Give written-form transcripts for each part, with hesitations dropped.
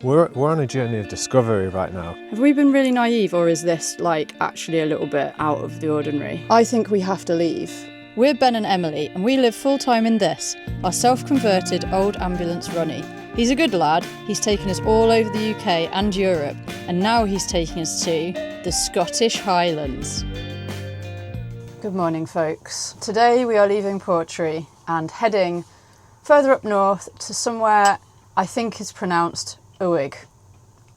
We're on a journey of discovery right now. Have we been really naive, or is this like actually a little bit out of the ordinary? I think we have to leave. We're Ben and Emily, and we live full-time in this, our self-converted old ambulance Ronnie. He's a good lad, he's taken us all over the UK and Europe, and now he's taking us to the Scottish Highlands. Good morning, folks. Today we are leaving Portree and heading further up north to somewhere I think is pronounced Uig.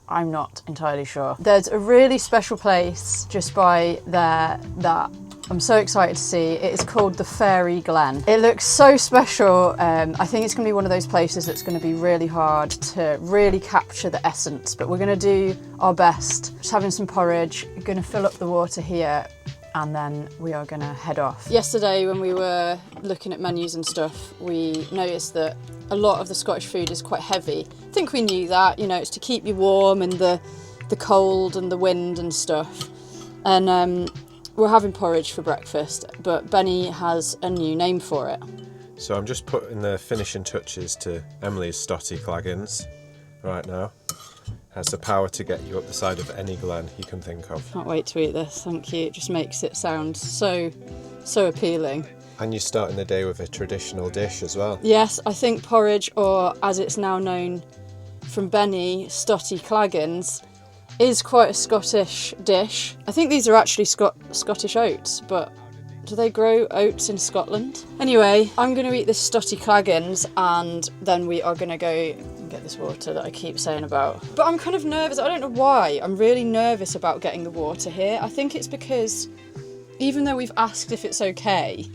I'm not entirely sure. There's a really special place just by there that I'm so excited to see. It is called the Fairy Glen. It looks so special. I think it's going to be one of those places that's going to be really hard to really capture the essence, but we're going to do our best. Just having some porridge, going to fill up the water here, and then we are going to head off. Yesterday when we were looking at menus and stuff, we noticed that a lot of the Scottish food is quite heavy. I think we knew that, you know, it's to keep you warm in the cold and the wind and stuff. And we're having porridge for breakfast, but Benny has a new name for it. So I'm just putting the finishing touches to Emily's Stotty Claggins right now. Has the power to get you up the side of any glen you can think of. Can't wait to eat this, thank you. It just makes it sound so appealing. And you're starting the day with a traditional dish as well. Yes, I think porridge, or as it's now known from Benny, Stotty Claggins, is quite a Scottish dish. I think these are actually Scottish oats, but do they grow oats in Scotland? Anyway, I'm going to eat this Stotty Claggins and then we are going to go and get this water that I keep saying about. But I'm kind of nervous, I don't know why. I'm really nervous about getting the water here. I think it's because even though we've asked if it's okay,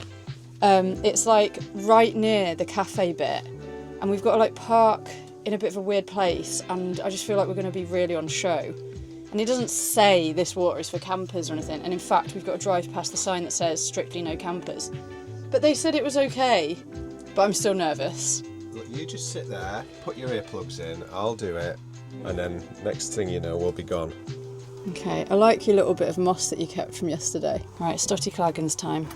it's like right near the cafe bit and we've got to like park in a bit of a weird place, and I just feel like we're going to be really on show. And it doesn't say this water is for campers or anything, and in fact we've got to drive past the sign that says strictly no campers. But they said it was okay, but I'm still nervous. Look, you just sit there, put your earplugs in, I'll do it, and then next thing you know we'll be gone. Okay, I like your little bit of moss that you kept from yesterday. Right, Stotty Claggins time.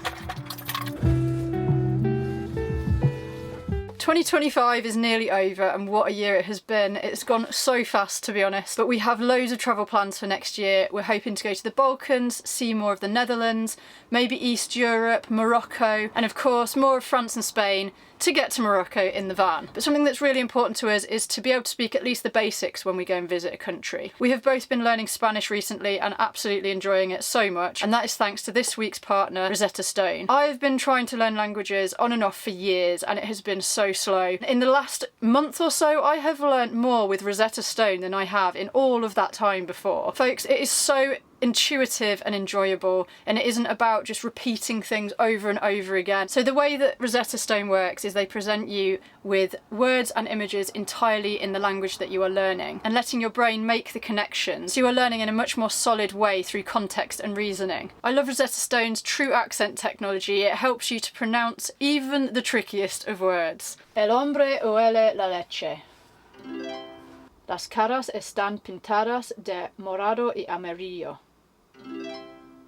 2025 is nearly over, and what a year it has been. It's gone so fast, to be honest, but we have loads of travel plans for next year. We're hoping to go to the Balkans, see more of the Netherlands, maybe East Europe, Morocco, and of course more of France and Spain to get to Morocco in the van. But something that's really important to us is to be able to speak at least the basics when we go and visit a country. We have both been learning Spanish recently and absolutely enjoying it so much, and that is thanks to this week's partner, Rosetta Stone. I've been trying to learn languages on and off for years, and it has been so slow. In the last month or so, I have learnt more with Rosetta Stone than I have in all of that time before. Folks, it is so intuitive and enjoyable, and it isn't about just repeating things over and over again. So the way that Rosetta Stone works is they present you with words and images entirely in the language that you are learning and letting your brain make the connections. So you are learning in a much more solid way through context and reasoning. I love Rosetta Stone's true accent technology. It helps you to pronounce even the trickiest of words. El hombre huele la leche. Las caras están pintadas de morado y amarillo.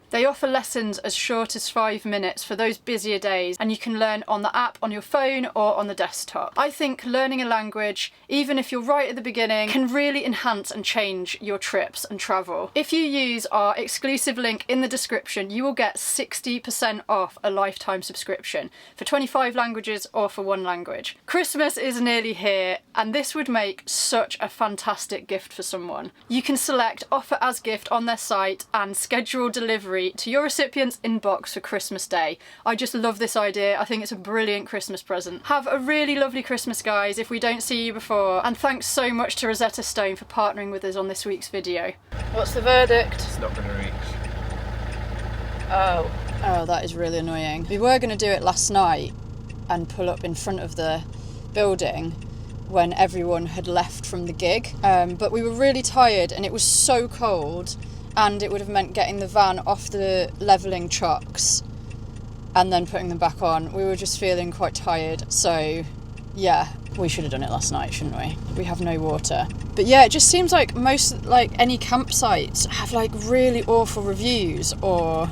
They offer lessons as short as 5 minutes for those busier days, and you can learn on the app on your phone or on the desktop. I think learning a language, even if you're right at the beginning, can really enhance and change your trips and travel. If you use our exclusive link in the description, you will get 60% off a lifetime subscription for 25 languages or for 1 language. Christmas is nearly here, and this would make such a fantastic gift for someone. You can select offer as gift on their site and schedule delivery to your recipient's inbox for Christmas Day. I just love this idea. I think it's a brilliant Christmas present. Have a really lovely Christmas, guys, if we don't see you before, and thanks so much to Rosetta Stone for partnering with us on this week's video. What's the verdict? It's not going to reach. Oh, that is really annoying. We were going to do it last night and pull up in front of the building when everyone had left from the gig, but we were really tired and it was so cold, and it would have meant getting the van off the levelling trucks and then putting them back on. We were just feeling quite tired, so yeah, we should have done it last night, shouldn't we? We have no water. But yeah, it just seems like any campsites have like really awful reviews, or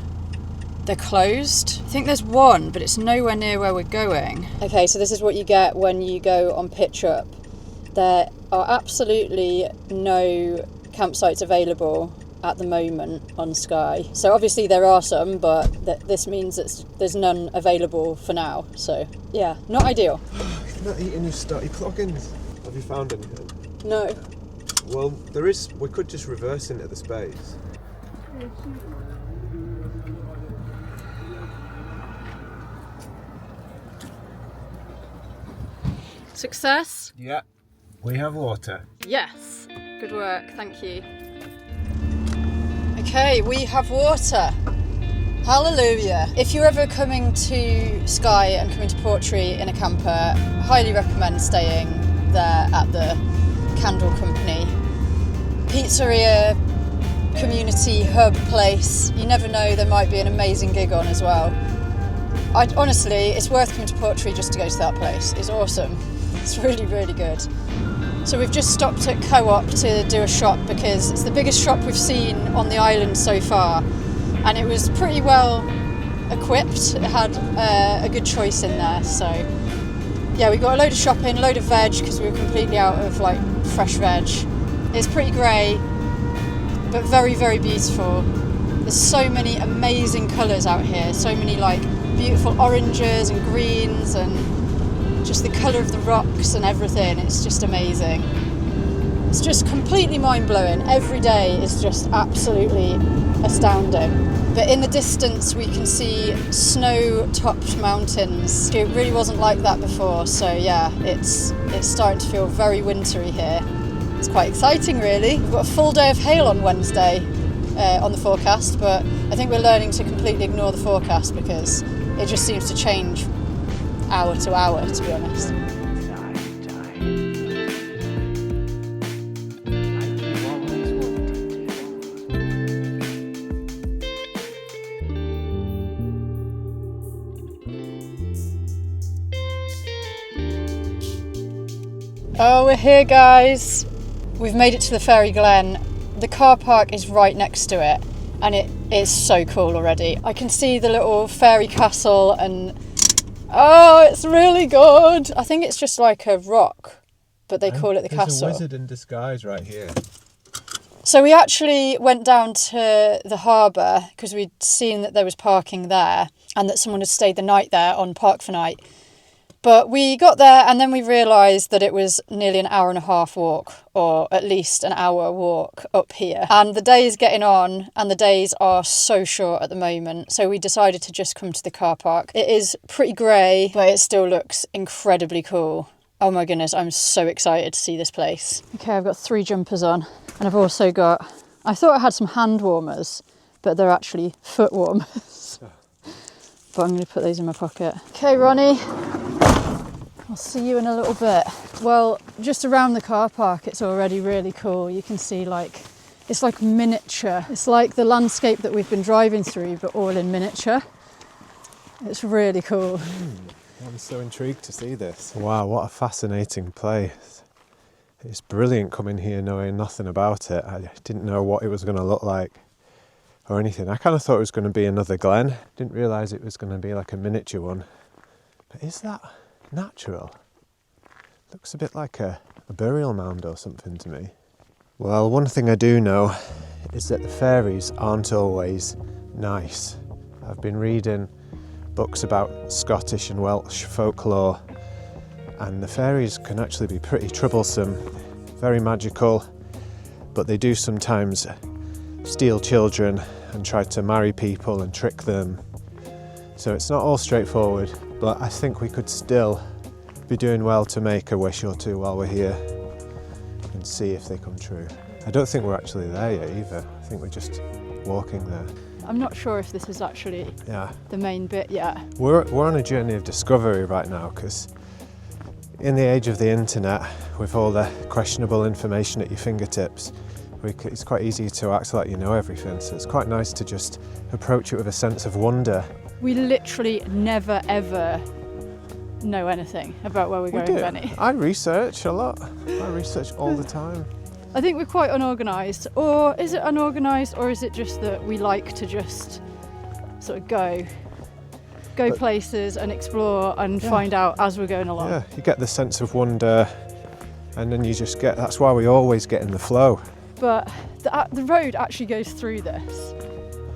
they're closed. I think there's one, but it's nowhere near where we're going. Okay, so this is what you get when you go on Pitch Up. There are absolutely no campsites available at the moment on Skye. So obviously there are some, but this means that there's none available for now. So yeah, not ideal. You're not eating your Stotty plugins. Have you found anything? No. Well, there is. We could just reverse into the space. Success? Yeah. We have water. Yes. Good work, thank you. Okay, we have water. Hallelujah. If you're ever coming to Skye and coming to Portree in a camper, I highly recommend staying there at the Candle Company. Pizzeria, community hub place. You never know, there might be an amazing gig on as well. Honestly, it's worth coming to Portree just to go to that place. It's awesome. It's really, really good. So we've just stopped at Co-op to do a shop because it's the biggest shop we've seen on the island so far, and it was pretty well equipped. It had a good choice in there. So yeah, we got a load of shopping, a load of veg because we were completely out of like fresh veg. It's pretty grey, but very, very beautiful. There's so many amazing colours out here, so many like beautiful oranges and greens and just the colour of the rocks and everything. It's just amazing. It's just completely mind-blowing. Every day is just absolutely astounding. But in the distance we can see snow-topped mountains. It really wasn't like that before, so yeah, it's starting to feel very wintry here. It's quite exciting really. We've got a full day of hail on Wednesday on the forecast, but I think we're learning to completely ignore the forecast because it just seems to change hour to hour, to be honest. Oh, we're here, guys. We've made it to the Fairy Glen. The car park is right next to it, and it is so cool already. I can see the little fairy castle and oh, it's really good. I think it's just like a rock, but they call it the castle. There's a wizard in disguise right here. So we actually went down to the harbour because we'd seen that there was parking there and that someone had stayed the night there on Park for Night. But we got there and then we realised that it was nearly an hour and a half walk, or at least an hour walk up here. And the day is getting on and the days are so short at the moment. So we decided to just come to the car park. It is pretty grey, but it still looks incredibly cool. Oh my goodness, I'm so excited to see this place. Okay, I've got 3 jumpers on and I've also got, I thought I had some hand warmers, but they're actually foot warmers. But I'm going to put these in my pocket. Okay, Ronnie. I'll see you in a little bit. Well, just around the car park, it's already really cool. You can see it's like miniature. It's like the landscape that we've been driving through, but all in miniature. It's really cool. I'm so intrigued to see this. Wow, what a fascinating place. It's brilliant coming here knowing nothing about it. I didn't know what it was going to look like or anything. I kind of thought it was going to be another glen. Didn't realise it was going to be like a miniature one. But is that natural? Looks a bit like a burial mound or something to me. Well, one thing I do know is that the fairies aren't always nice. I've been reading books about Scottish and Welsh folklore, and the fairies can actually be pretty troublesome, very magical, but they do sometimes steal children and try to marry people and trick them. So it's not all straightforward, but I think we could still be doing well to make a wish or two while we're here and see if they come true. I don't think we're actually there yet either. I think we're just walking there. I'm not sure if this is actually the main bit yet. We're on a journey of discovery right now because in the age of the internet, with all the questionable information at your fingertips, it's quite easy to act like you know everything. So it's quite nice to just approach it with a sense of wonder. We literally never ever know anything about where we're going, Benny. I research a lot. I research all the time. I think we're quite unorganised. Or is it unorganised, or is it just that we like to just sort of go places and explore and find out as we're going along? Yeah, you get the sense of wonder And then you just get, that's why we always get in the flow. But the road actually goes through this,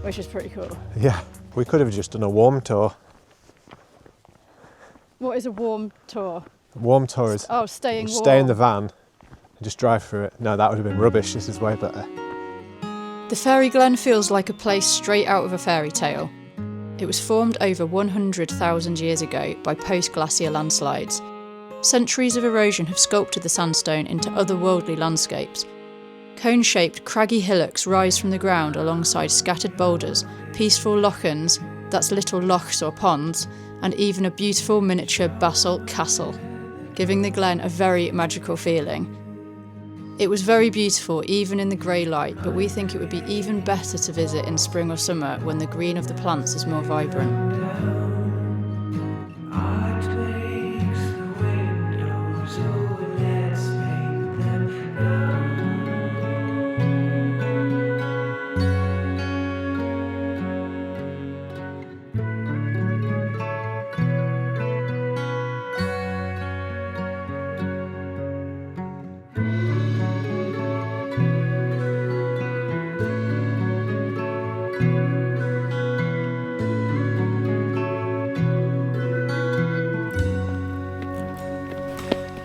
which is pretty cool. Yeah, we could have just done a warm tour. What is a warm tour? A warm tour is Staying warm. Stay in the van and just drive through it. No, that would have been rubbish. This is way better. The Fairy Glen feels like a place straight out of a fairy tale. It was formed over 100,000 years ago by post-glacier landslides. Centuries of erosion have sculpted the sandstone into otherworldly landscapes. Cone-shaped, craggy hillocks rise from the ground alongside scattered boulders, peaceful lochans, that's little lochs or ponds, and even a beautiful miniature basalt castle, giving the glen a very magical feeling. It was very beautiful even in the grey light, but we think it would be even better to visit in spring or summer when the green of the plants is more vibrant.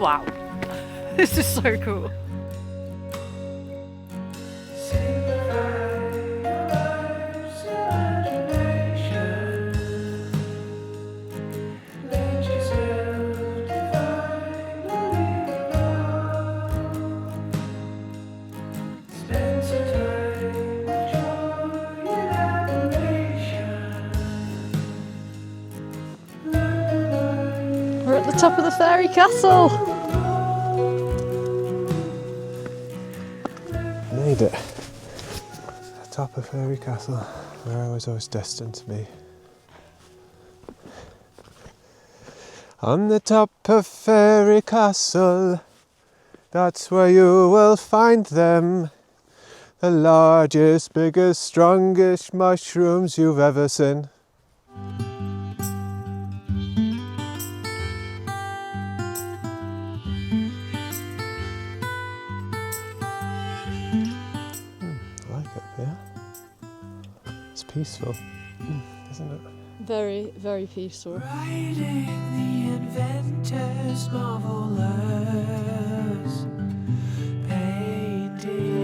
Wow, this is so cool. We're at the top of the fairy castle. Made it. The top of Fairy Castle, where I was always destined to be. On the top of Fairy Castle, that's where you will find them. The largest, biggest, strongest mushrooms you've ever seen. I like it up here. It's peaceful, isn't it? Very, very peaceful. Writing the inventors, marvelous painting.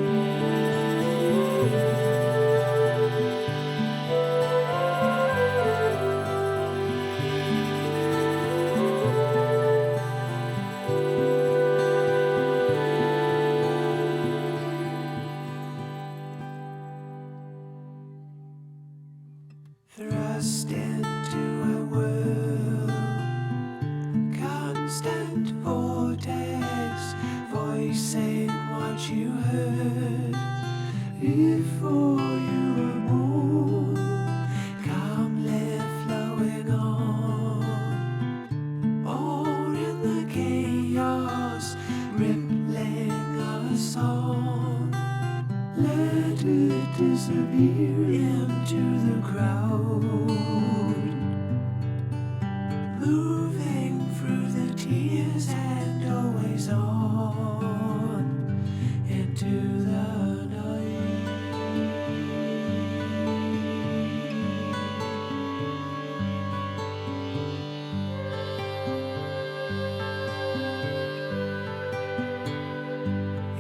Thrust into a world, constant vortex, voicing what you heard before you were born, calmly flowing on, or in the chaos, rippling a song. Let it disappear into the crowd, moving through the tears and always on into the night.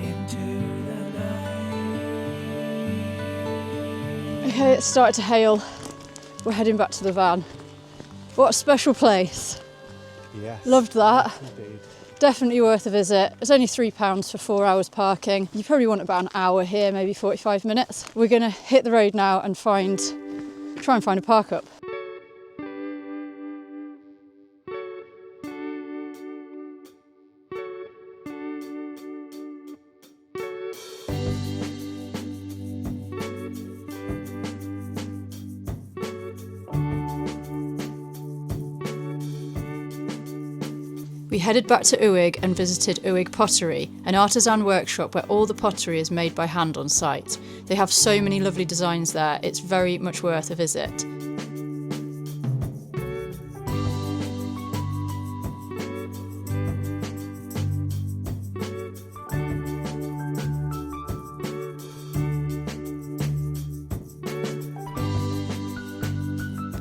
Into the night. Okay, it started to hail. We're heading back to the van. What a special place. Yes. Loved that. Indeed. Definitely worth a visit. It's only £3 for 4 hours parking. You probably want about an hour here, maybe 45 minutes. We're gonna hit the road now and try and find a park up. We headed back to Uig and visited Uig Pottery, an artisan workshop where all the pottery is made by hand on site. They have so many lovely designs there, it's very much worth a visit.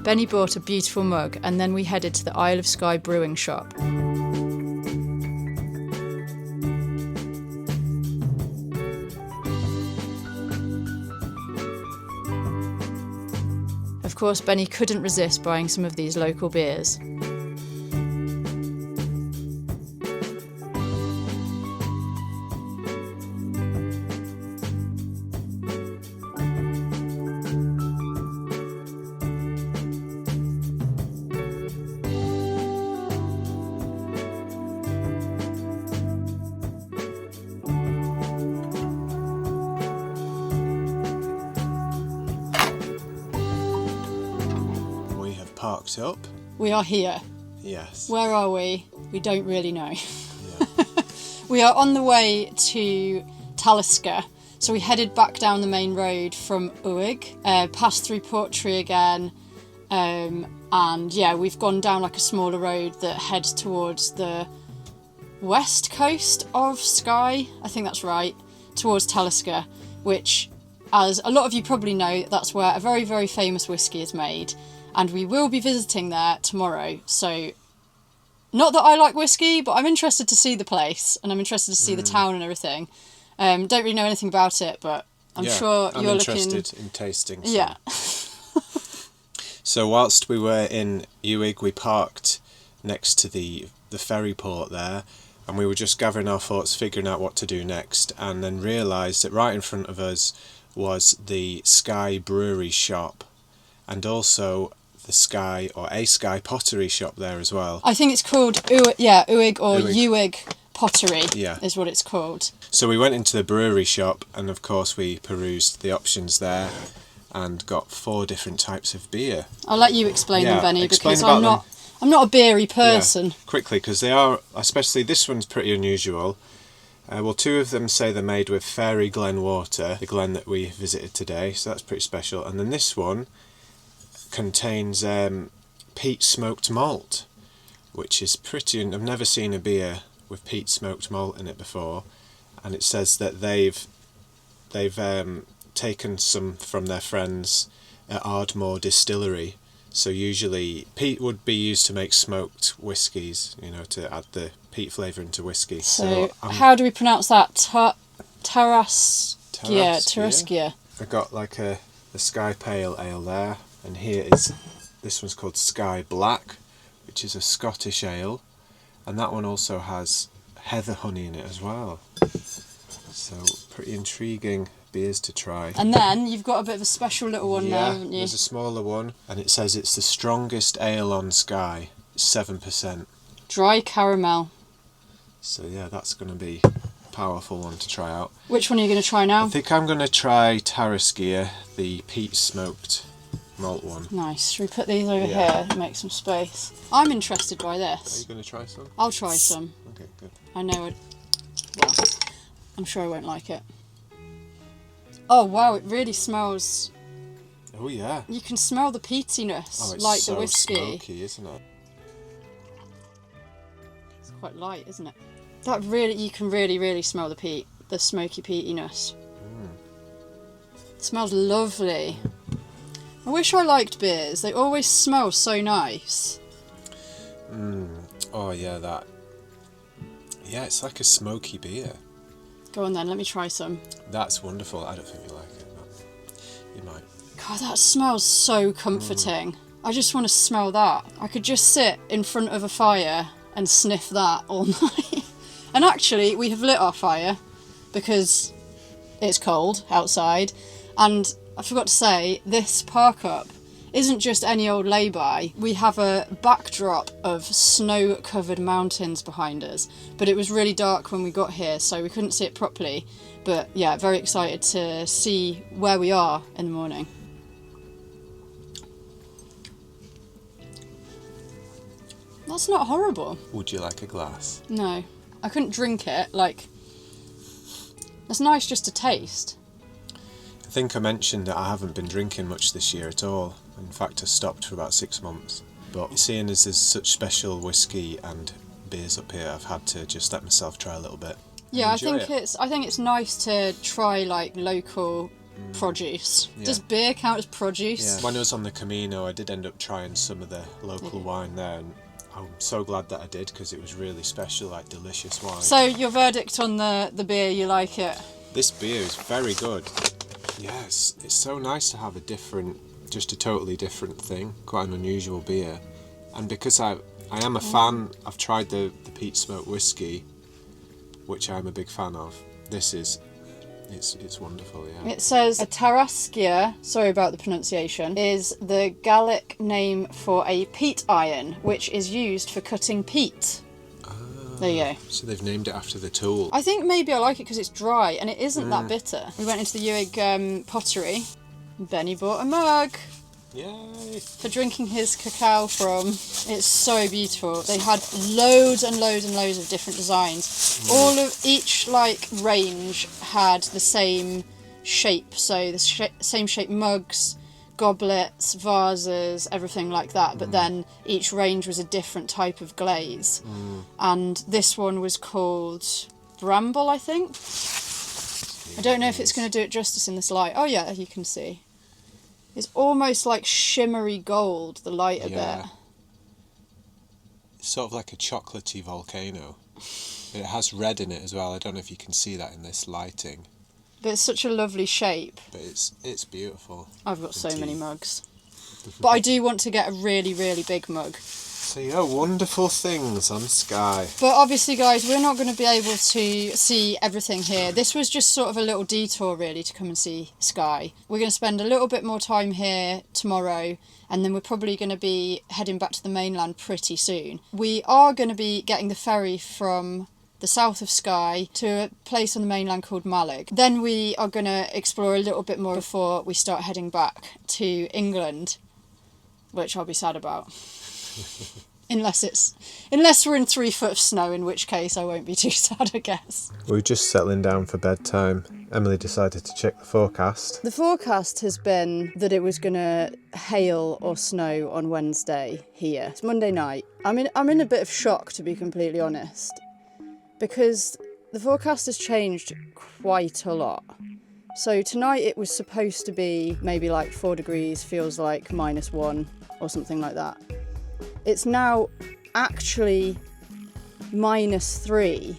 Benny bought a beautiful mug and then we headed to the Isle of Skye brewing shop. Of course, Benny couldn't resist buying some of these local beers. Parked up. We are here. Yes. Where are we? We don't really know. Yeah. We are on the way to Talisker. So we headed back down the main road from Uig, passed through Portree again, and yeah, we've gone down like a smaller road that heads towards the west coast of Skye, I think that's right, towards Talisker, which, as a lot of you probably know, that's where a very, very famous whisky is made. And we will be visiting there tomorrow. So, not that I like whiskey, but I'm interested to see the place and I'm interested to see the town and everything. Don't really know anything about it, but I'm sure you're interested in tasting some. Yeah. So whilst we were in Uig, we parked next to the ferry port there, and we were just gathering our thoughts, figuring out what to do next, and then realised that right in front of us was the Skye Brewery shop, and also the Skye or a Skye pottery shop there as well. I think it's called Uig or Uig. Uig Pottery Yeah. is what it's called. So we went into the brewery shop and of course we perused the options there and got 4 different types of beer. I'll let you explain them, Benny, explain because about I'm not a beery person. Yeah, quickly, because they are, especially this one's pretty unusual. Well, 2 of them say they're made with Fairy Glen water, the glen that we visited today, so that's pretty special. And then this one contains peat smoked malt, which is pretty. I've never seen a beer with peat smoked malt in it before, and it says that they've taken some from their friends at Ardmore Distillery. So usually peat would be used to make smoked whiskies, you know, to add the peat flavour into whiskey. So how do we pronounce that? Taraskia. I got like the Skye Pale Ale there, and here this one's called Skye Black, which is a Scottish ale, and that one also has heather honey in it as well. So pretty intriguing beers to try. And then you've got a bit of a special little one there, haven't you? There's a smaller one, and it says it's the strongest ale on Skye. It's 7%. Dry caramel. So yeah, that's going to be a powerful one to try out. Which one are you going to try now? I think I'm going to try Taraskia, the peat smoked malt one. Nice. Should we put these over here and make some space? I'm interested by this. Are you going to try some? I'll try some. Okay, good. I know it. Well, I'm sure I won't like it. Oh wow, it really smells. Oh yeah. You can smell the peatiness, Oh, it's like so the whiskey. smoky, isn't it? It's quite light, isn't it? That really, you can really smell the peat, the smoky peatiness. It smells lovely. I wish I liked beers. They always smell so nice. Oh yeah, that. Yeah, it's like a smoky beer. Go on then, let me try some. That's wonderful. I don't think you like it, but you might. God, that smells so comforting. I just want to smell that. I could just sit in front of a fire and sniff that all night. And actually, we have lit our fire because it's cold outside. And I forgot to say, this park up isn't just any old lay-by. We have a backdrop of snow-covered mountains behind us, but it was really dark when we got here, so we couldn't see it properly. But yeah, very excited to see where we are in the morning. That's not horrible. Would you like a glass? No, I couldn't drink it. Like, it's nice just to taste. I think I mentioned that I haven't been drinking much this year at all. In fact, I stopped for about 6 months. But seeing as there's such special whiskey and beers up here, I've had to just let myself try a little bit. Yeah, I Enjoy think it's nice to try like local produce. Yeah. Does beer count as produce? Yeah. When I was on the Camino, I did end up trying some of the local wine there, and I'm so glad that I did because it was really special, like delicious wine. So your verdict on the beer, you like it? This beer is very good. Yes, it's so nice to have a totally different thing, quite an unusual beer. And because I am a fan, I've tried the peat smoked whiskey, which I'm a big fan of. It's wonderful, yeah. It says a Taraskia, sorry about the pronunciation, is the Gaelic name for a peat iron, which is used for cutting peat. There you go. So they've named it after the tool. I think maybe I like it because it's dry and it isn't that bitter. We went into the Uig pottery. Benny bought a mug. Yay! For drinking his cacao from. It's so beautiful. They had loads and loads and loads of different designs. All of each range had the same shape. So the same shape mugs, goblets, vases, everything like that. But then each range was a different type of glaze. And this one was called Bramble, I think. I don't know if it's going to do it justice in this light. Oh yeah, you can see. It's almost like shimmery gold, the lighter bit. It's sort of like a chocolatey volcano. It has red in it as well. I don't know if you can see that in this lighting. But it's such a lovely shape. But it's beautiful. I've got so many mugs. But I do want to get a really, really big mug. So yeah, wonderful things on Skye. But obviously, guys, we're not going to be able to see everything here. This was just sort of a little detour, really, to come and see Skye. We're going to spend a little bit more time here tomorrow, and then we're probably going to be heading back to the mainland pretty soon. We are going to be getting the ferry from the south of Skye to a place on the mainland called Malig. Then we are going to explore a little bit more before we start heading back to England, which I'll be sad about. Unless we're in 3 foot of snow, in which case I won't be too sad, I guess. We're just settling down for bedtime. Emily decided to check the forecast. The forecast has been that it was going to hail or snow on Wednesday here. It's Monday night. I'm in a bit of shock, to be completely honest, because the forecast has changed quite a lot. So tonight it was supposed to be maybe like 4 degrees, feels like -1 or something like that. It's now actually -3,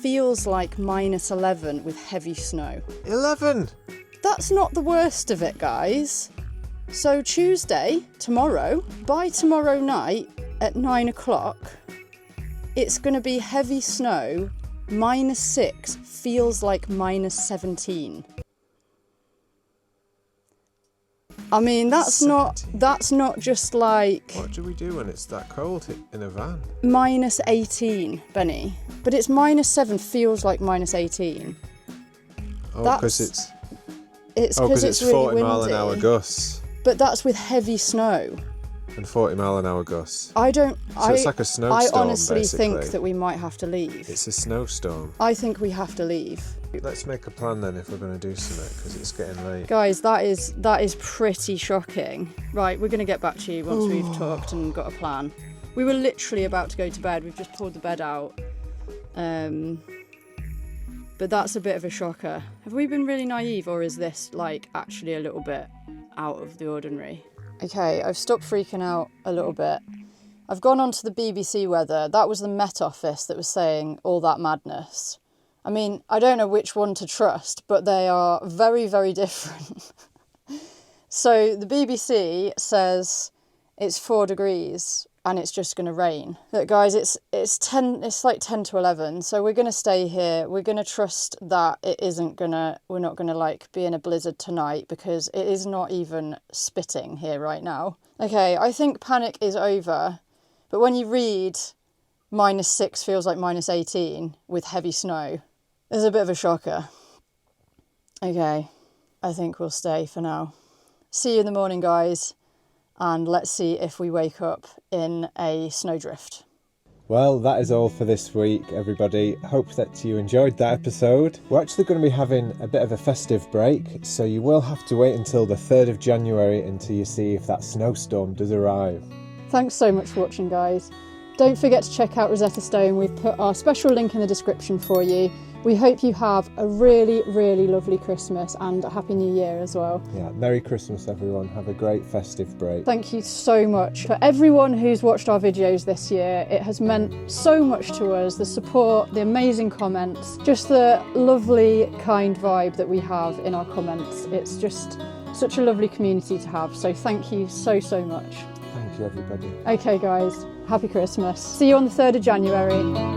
feels like -11 with heavy snow. 11! That's not the worst of it, guys. So Tuesday, tomorrow, by tomorrow night at 9 o'clock, it's going to be heavy snow, -6, feels like -17. I mean, that's not just like... What do we do when it's that cold in a van? -18, Benny. But it's -7, feels like -18. Oh, because it's really 40 mile an windy. hour gusts. But that's with heavy snow. And 40 mile an hour gusts. So it's like a snowstorm, I honestly basically. think that we might have to leave. It's a snowstorm. I think we have to leave. Let's make a plan then if we're going to do something, because it's getting late. Guys, that is pretty shocking. Right, we're going to get back to you once we've talked and got a plan. We were literally about to go to bed. We've just pulled the bed out. But that's a bit of a shocker. Have we been really naive, or is this like actually a little bit out of the ordinary? Okay, I've stopped freaking out a little bit. I've gone on to the BBC weather. That was the Met Office that was saying all that madness. I mean, I don't know which one to trust, but they are very, very different. So the BBC says it's 4 degrees and it's just going to rain. Look, guys, it's like 10 to 11, so we're going to stay here. We're going to trust that we're not going to like be in a blizzard tonight, because it is not even spitting here right now. Okay, I think panic is over, but when you read -6 feels like -18 with heavy snow, there's a bit of a shocker. Okay, I think we'll stay for now. See you in the morning, guys, and let's see if we wake up in a snowdrift. Well, that is all for this week, everybody. Hope that you enjoyed that episode. We're actually going to be having a bit of a festive break, so you will have to wait until the 3rd of January until you see if that snowstorm does arrive. Thanks so much for watching, guys. Don't forget to check out Rosetta Stone. We've put our special link in the description for you. We hope you have a really, really lovely Christmas and a Happy New Year as well. Yeah, Merry Christmas everyone. Have a great festive break. Thank you so much for everyone who's watched our videos this year. It has meant so much to us, the support, the amazing comments, just the lovely, kind vibe that we have in our comments. It's just such a lovely community to have, so thank you so, so much. Thank you everybody. Okay guys, happy Christmas. See you on the 3rd of January.